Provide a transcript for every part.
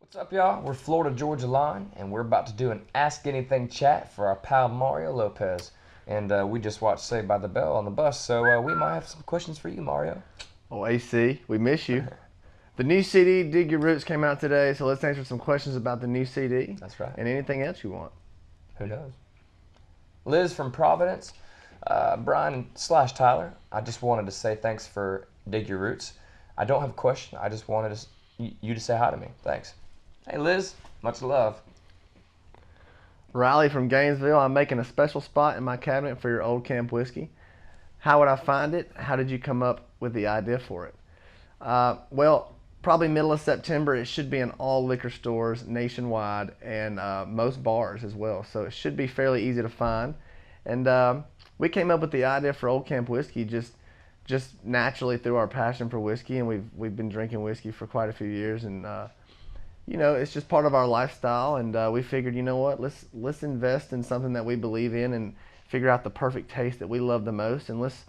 What's up, y'all? We're Florida Georgia Line, and we're about to do an Ask Anything chat for our pal Mario Lopez. And we just watched Saved by the Bell on the bus, so we might have some questions for you, Mario. Oh, AC, we miss you. The new CD, Dig Your Roots, came out today, so let's answer some questions about the new CD That's right. and anything else you want. Who knows? Liz from Providence, Brian slash Tyler. I just wanted to say thanks for Dig Your Roots. I don't have a question. I just wanted you to say hi to me. Thanks. Hey, Liz. Much love. Riley from Gainesville, I'm making a special spot in my cabinet for your old camp whiskey. How would I find it? How did you come up with the idea for it? Well, probably middle of September. It should be in all liquor stores nationwide and most bars as well. So it should be fairly easy to find. And we came up with the idea for Old Camp Whiskey just naturally through our passion for whiskey, and we've been drinking whiskey for quite a few years, and it's just part of our lifestyle. And we figured, you know what, let's invest in something that we believe in and figure out the perfect taste that we love the most, and let's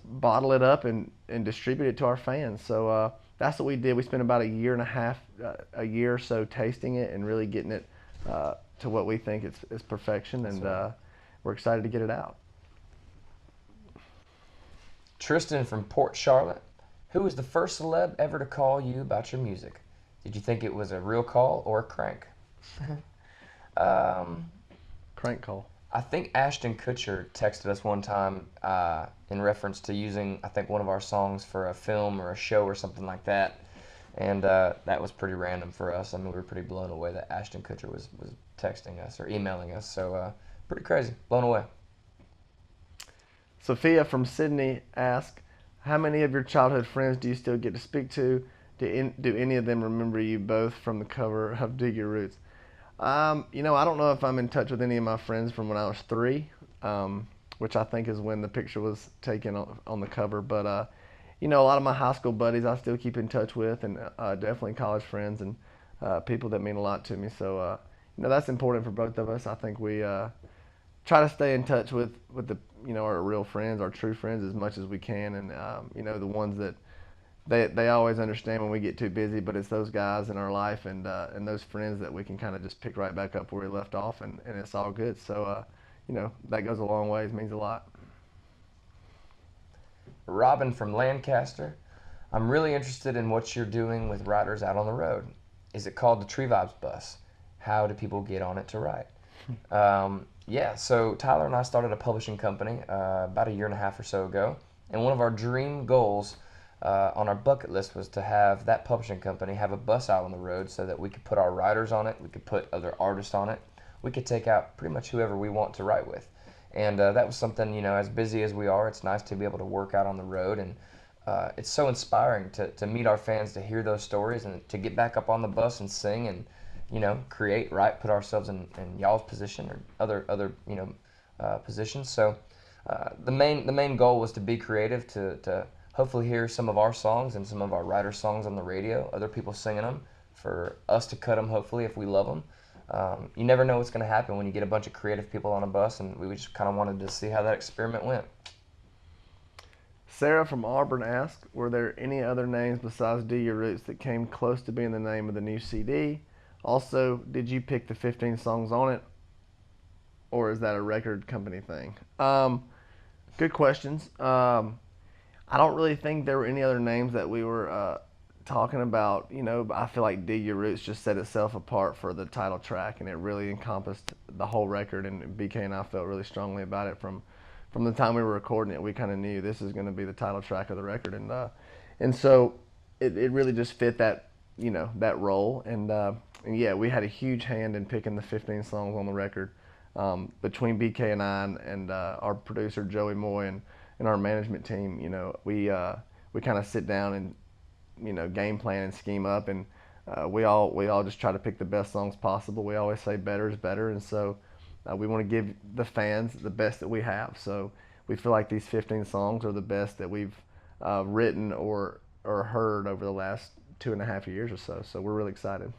bottle it up and distribute it to our fans. So that's what we did. We spent about a year and a half, a year or so tasting it and really getting it to what we think is perfection, and we're excited to get it out. Tristan from Port Charlotte. Who was the first celeb ever to call you about your music? Did you think it was a real call or a crank? um, Crank call. I think Ashton Kutcher texted us one time in reference to using, I think, one of our songs for a film or a show or something like that. And that was pretty random for us. I mean, we were pretty blown away that Ashton Kutcher was texting us or emailing us. So pretty crazy. Blown away. Sophia from Sydney asks, how many of your childhood friends do you still get to speak to? Do any of them remember you both from the cover of Dig Your Roots? I don't know if I'm in touch with any of my friends from when I was 3, which I think is when the picture was taken on the cover. But, a lot of my high school buddies I still keep in touch with, and definitely college friends and people that mean a lot to me. So, that's important for both of us. I think we try to stay in touch with the, our real friends, our true friends as much as we can. And, the ones that they always understand when we get too busy, but it's those guys in our life and those friends that we can kind of just pick right back up where we left off, and it's all good. So, that goes a long ways, means a lot. Robin from Lancaster. I'm really interested in what you're doing with riders out on the road. Is it called the Tree Vibes Bus? How do people get on it to ride? Yeah, so Tyler and I started a publishing company about a year and a half or so ago, and one of our dream goals on our bucket list was to have that publishing company have a bus out on the road so that we could put our writers on it, we could put other artists on it, we could take out pretty much whoever we want to write with. And that was something, as busy as we are, it's nice to be able to work out on the road, and it's so inspiring to meet our fans, to hear those stories, and to get back up on the bus and sing and create, right, put ourselves in y'all's position or other positions. So the main goal was to be creative, to hopefully hear some of our songs and some of our writers' songs on the radio, other people singing them, for us to cut them, hopefully, if we love them. You never know what's going to happen when you get a bunch of creative people on a bus, and we just kind of wanted to see how that experiment went. Sarah from Auburn asks, were there any other names besides Dig Your Roots that came close to being the name of the new CD? Also, did you pick the 15 songs on it, or is that a record company thing? Good questions. I don't really think there were any other names that we were talking about. I feel like Dig Your Roots just set itself apart for the title track, and it really encompassed the whole record, and BK and I felt really strongly about it from the time we were recording it. We kind of knew this is going to be the title track of the record, and so it really just fit that that role, and yeah, we had a huge hand in picking the 15 songs on the record, between BK and I and our producer Joey Moy and our management team. We kind of sit down and game plan and scheme up, and we all just try to pick the best songs possible. We always say better is better, and so we want to give the fans the best that we have. So we feel like these 15 songs are the best that we've written or heard over the last 2.5 years or so. So we're really excited.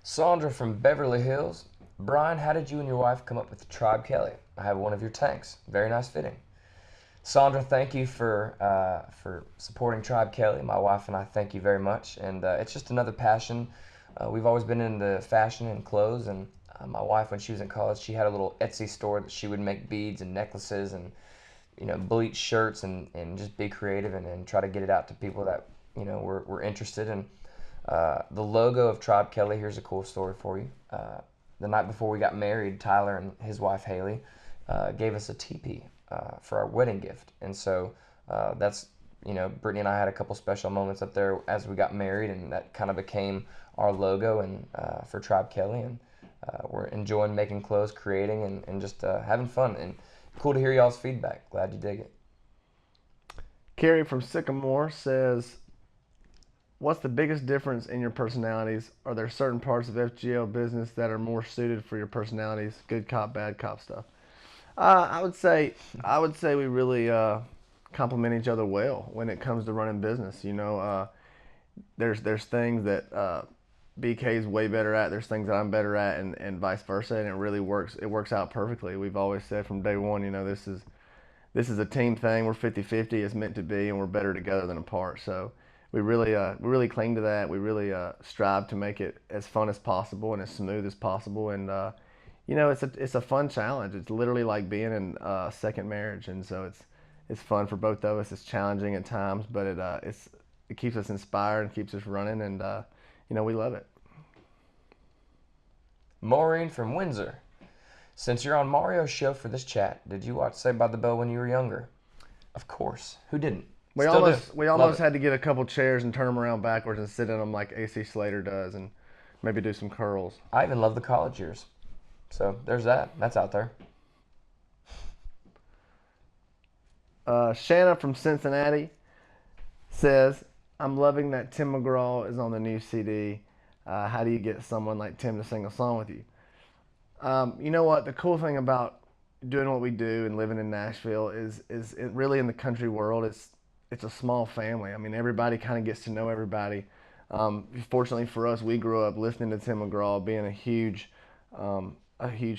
Sandra from Beverly Hills. Brian, how did you and your wife come up with the Tribe Kelly? I have one of your tanks. Very nice fitting. Sandra, thank you for supporting Tribe Kelly. My wife and I thank you very much, and it's just another passion. We've always been into fashion and clothes, and my wife, when she was in college, she had a little Etsy store that she would make beads and necklaces and bleach shirts and just be creative and try to get it out to people that were interested. And the logo of Tribe Kelly. Here's a cool story for you. The night before we got married, Tyler and his wife Haley gave us a teepee for our wedding gift, and so that's Brittany and I had a couple special moments up there as we got married, and that kind of became our logo and for Tribe Kelly, and we're enjoying making clothes, creating, and just having fun, and cool to hear y'all's feedback. Glad you dig it. Carrie from Sycamore says, what's the biggest difference in your personalities? Are there certain parts of FGL business that are more suited for your personalities? Good cop, bad cop stuff. I would say we really complement each other well when it comes to running business. There's things that BK's way better at. There's things that I'm better at, and vice versa. And it really works. It works out perfectly. We've always said from day one, this is a team thing. We're 50-50. It's meant to be, and we're better together than apart. So we really cling to that. We really strive to make it as fun as possible and as smooth as possible. And it's a fun challenge. It's literally like being in a second marriage, and so it's fun for both of us. It's challenging at times, but it keeps us inspired and keeps us running, and we love it. Maureen from Windsor. Since you're on Mario's show for this chat, did you watch Saved by the Bell when you were younger? Of course. Who didn't? We almost had to get a couple chairs and turn them around backwards and sit in them like AC Slater does, and maybe do some curls. I even love the college years. So there's that. That's out there. Shanna from Cincinnati says, I'm loving that Tim McGraw is on the new CD. How do you get someone like Tim to sing a song with you? You know what? The cool thing about doing what we do and living in Nashville is it really in the country world, it's a small family. I mean, everybody kind of gets to know everybody. Fortunately for us, we grew up listening to Tim McGraw, being a huge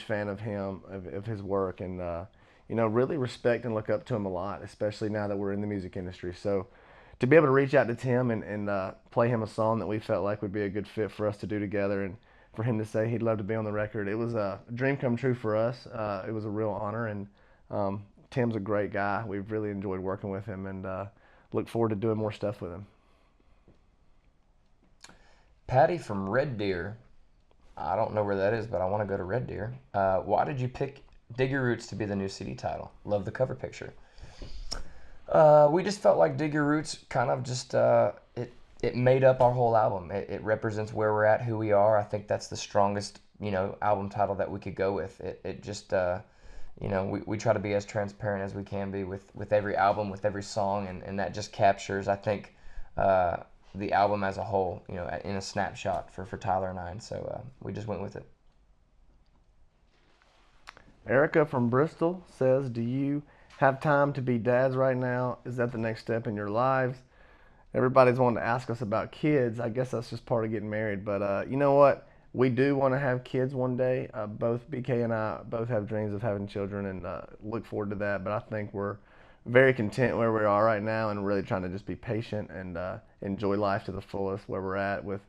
fan of him, of his work, and really respect and look up to him a lot, especially now that we're in the music industry. So to be able to reach out to Tim and play him a song that we felt like would be a good fit for us to do together, and for him to say he'd love to be on the record, it was a dream come true for us. It was a real honor, and Tim's a great guy. We've really enjoyed working with him, and look forward to doing more stuff with him. Patty from Red Deer. I don't know where that is, but I want to go to Red Deer. Why did you pick Dig Your Roots to be the new CD title? Love the cover picture. We just felt like Dig Your Roots kind of just, it made up our whole album. It represents where we're at, who we are. I think that's the strongest, album title that we could go with. It just, we try to be as transparent as we can be with every album, with every song, and that just captures, I think, the album as a whole, in a snapshot for Tyler and I, and so we just went with it. Erica from Bristol says, do you have time to be dads right now? Is that the next step in your lives? Everybody's wanting to ask us about kids. I guess that's just part of getting married, but you know what? We do want to have kids one day. Both BK and I both have dreams of having children, and look forward to that, but I think we're very content where we are right now, and really trying to just be patient and enjoy life to the fullest where we're at with,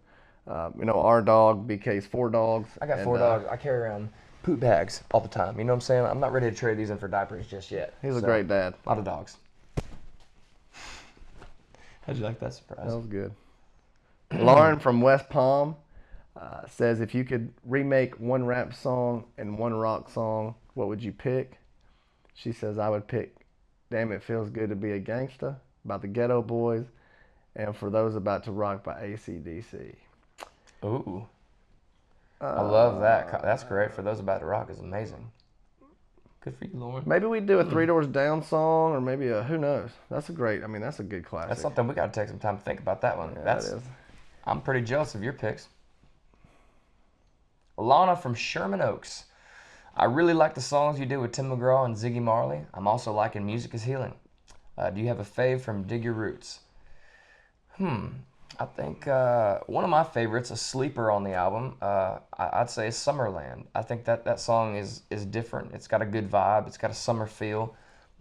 our dog. BK's 4 dogs. I got 4 dogs. I carry around poop bags all the time. You know what I'm saying? I'm not ready to trade these in for diapers just yet. He's a great dad. A lot of dogs. How'd you like that surprise? That was good. Lauren from West Palm says, if you could remake one rap song and one rock song, what would you pick? She says, I would pick Damn It Feels Good to Be a Gangsta by the Ghetto Boys, and For Those About to Rock by AC/DC. Ooh. I love that. That's great. For Those About to Rock is amazing. Good for you, Lauren. Maybe we do a Three Doors Down song, or maybe who knows? That's a good classic. That's something we got to take some time to think about that one. Yeah, that is. I'm pretty jealous of your picks. Alana from Sherman Oaks. I really like the songs you do with Tim McGraw and Ziggy Marley. I'm also liking Music is Healing. Do you have a fave from Dig Your Roots? I think one of my favorites, a sleeper on the album, I'd say is Summerland. I think that song is different. It's got a good vibe. It's got a summer feel.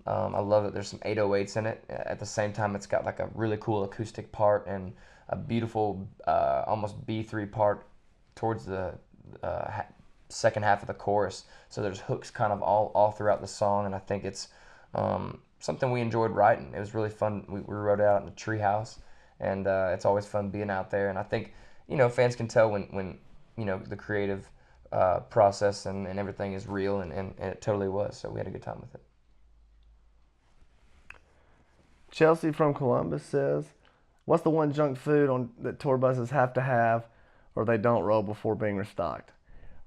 I love that there's some 808s in it. At the same time, it's got like a really cool acoustic part and a beautiful, almost B3 part towards the second half of the chorus. So there's hooks kind of all throughout the song, and I think it's something we enjoyed writing. It was really fun. We wrote it out in the treehouse, and it's always fun being out there. And I think, fans can tell when the creative process and everything is real, and it totally was. So we had a good time with it. Chelsea from Columbus says, "What's the one junk food that tour buses have to have, or they don't roll before being restocked?"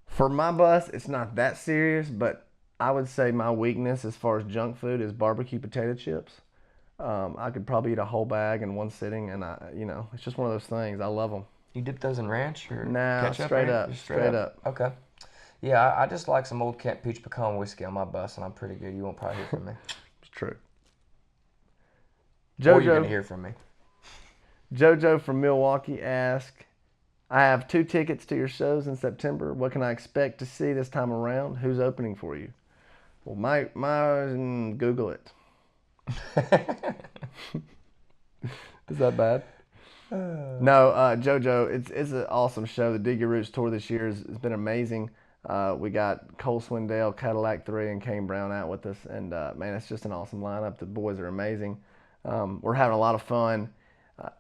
For my bus, it's not that serious, but I would say my weakness as far as junk food is barbecue potato chips. I could probably eat a whole bag in one sitting, and it's just one of those things. I love them. You dip those in ranch or Nah, ketchup? straight up, straight up. Okay. Yeah, I just like some old Kent peach pecan whiskey on my bus, and I'm pretty good. You won't probably hear from me. It's true. Or you're gonna hear from me. Jojo from Milwaukee asks, "I have 2 tickets to your shows in September. What can I expect to see this time around? Who's opening for you?" Well, my Google it. Is that bad? No, Jojo, it's an awesome show. The Dig Your Roots tour this year has been amazing. We got Cole Swindell, Cadillac 3, and Kane Brown out with us. And, man, it's just an awesome lineup. The boys are amazing. We're having a lot of fun.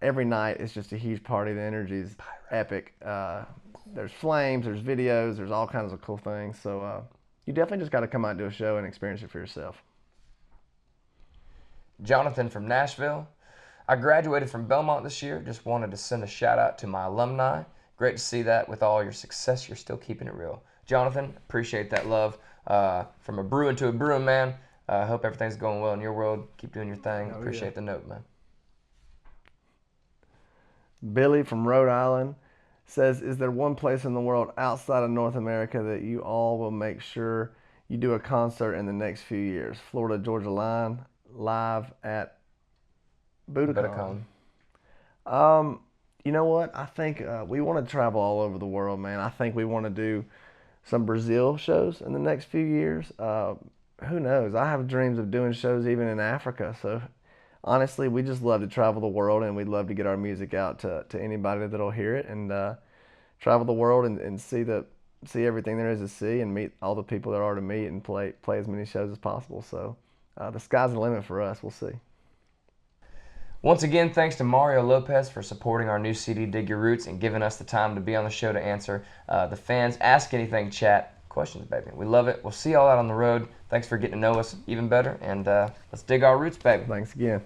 Every night it's just a huge party. The energy is epic. There's flames, there's videos, there's all kinds of cool things. So you definitely just got to come out and do a show and experience it for yourself. Jonathan from Nashville. I graduated from Belmont this year. Just wanted to send a shout out to my alumni. Great to see that with all your success, you're still keeping it real. Jonathan, appreciate that love. From a Bruin to a Bruin, man. Hope everything's going well in your world. Keep doing your thing. Appreciate the note, man. Billy from Rhode Island says, "Is there one place in the world outside of North America that you all will make sure you do a concert in the next few years? Florida Georgia Line live at Budokan." You know what? I think we want to travel all over the world, man. I think we want to do some Brazil shows in the next few years. Who knows? I have dreams of doing shows even in Africa. So honestly, we just love to travel the world, and we'd love to get our music out to anybody that'll hear it, and travel the world and see everything there is to see, and meet all the people there are to meet, and play as many shows as possible. So the sky's the limit for us. We'll see. Once again, thanks to Mario Lopez for supporting our new CD, Dig Your Roots, and giving us the time to be on the show to answer the fans' Ask Anything Chat questions, baby. We love it. We'll see y'all out on the road. Thanks for getting to know us even better, and let's dig our roots, baby. Thanks again.